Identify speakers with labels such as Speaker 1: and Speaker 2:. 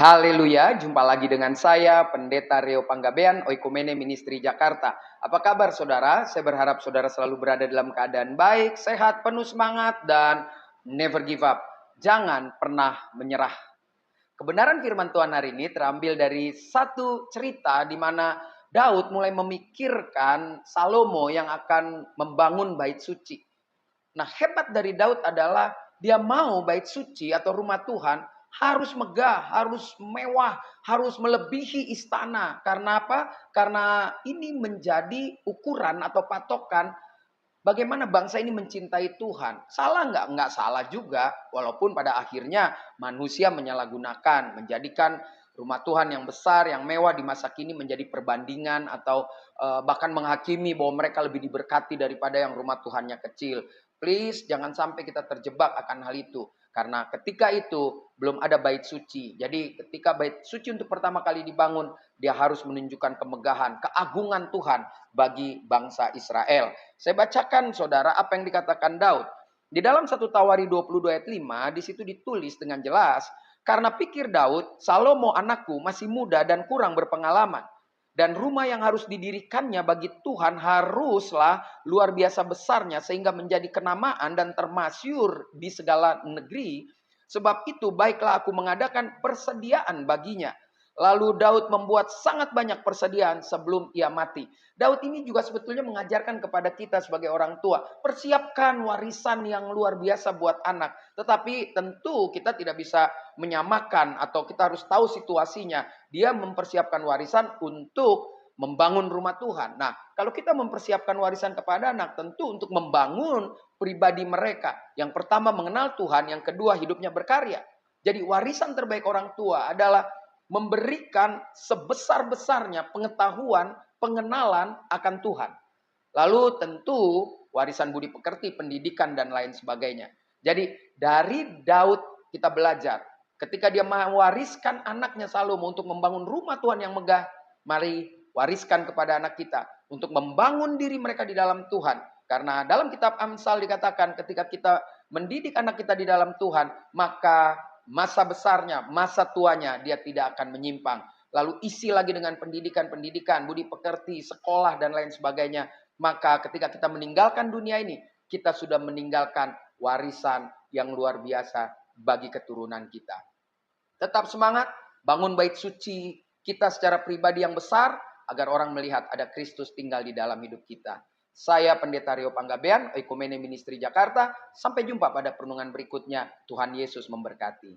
Speaker 1: Haleluya, jumpa lagi dengan saya, Pendeta Rio Panggabean, Oikumene Ministry Jakarta. Apa kabar saudara? Saya berharap saudara selalu berada dalam keadaan baik, sehat, penuh semangat, dan never give up. Jangan pernah menyerah. Kebenaran firman Tuhan hari ini terambil dari satu cerita di mana Daud mulai memikirkan Salomo yang akan membangun bait suci. Nah, hebat dari Daud adalah dia mau bait suci atau rumah Tuhan harus megah, harus mewah, harus melebihi istana. Karena apa? Karena ini menjadi ukuran atau patokan bagaimana bangsa ini mencintai Tuhan. Salah nggak? Nggak salah juga. Walaupun pada akhirnya manusia menyalahgunakan, menjadikan rumah Tuhan yang besar, yang mewah di masa kini menjadi perbandingan atau bahkan menghakimi bahwa mereka lebih diberkati daripada yang rumah Tuhannya kecil. Please jangan sampai kita terjebak akan hal itu. Karena ketika itu belum ada bait suci. Jadi ketika bait suci untuk pertama kali dibangun, dia harus menunjukkan kemegahan, keagungan Tuhan bagi bangsa Israel. Saya bacakan saudara apa yang dikatakan Daud. Di dalam 1 Tawari 22 ayat 5, di situ ditulis dengan jelas, karena pikir Daud, Salomo anakku masih muda dan kurang berpengalaman. Dan rumah yang harus didirikannya bagi Tuhan haruslah luar biasa besarnya sehingga menjadi kenamaan dan termasyur di segala negeri. Sebab itu baiklah aku mengadakan persediaan baginya. Lalu Daud membuat sangat banyak persediaan sebelum ia mati. Daud ini juga sebetulnya mengajarkan kepada kita sebagai orang tua. Persiapkan warisan yang luar biasa buat anak. Tetapi tentu kita tidak bisa menyamakan atau kita harus tahu situasinya. Dia mempersiapkan warisan untuk membangun rumah Tuhan. Nah, kalau kita mempersiapkan warisan kepada anak, tentu untuk membangun pribadi mereka. Yang pertama mengenal Tuhan, yang kedua hidupnya berkarya. Jadi warisan terbaik orang tua adalah memberikan sebesar-besarnya pengetahuan, pengenalan akan Tuhan. Lalu tentu warisan budi pekerti, pendidikan dan lain sebagainya. Jadi dari Daud kita belajar. Ketika dia mewariskan anaknya Salomo untuk membangun rumah Tuhan yang megah, mari wariskan kepada anak kita untuk membangun diri mereka di dalam Tuhan. Karena dalam kitab Amsal dikatakan ketika kita mendidik anak kita di dalam Tuhan, maka masa besarnya, masa tuanya dia tidak akan menyimpang. Lalu isi lagi dengan pendidikan, budi pekerti, sekolah dan lain sebagainya. Maka ketika kita meninggalkan dunia ini, kita sudah meninggalkan warisan yang luar biasa bagi keturunan kita. Tetap semangat, bangun bait suci kita secara pribadi yang besar, agar orang melihat ada Kristus tinggal di dalam hidup kita. Saya Pendeta Rio Panggabean, Oikumene Ministry Jakarta. Sampai jumpa pada perenungan berikutnya. Tuhan Yesus memberkati.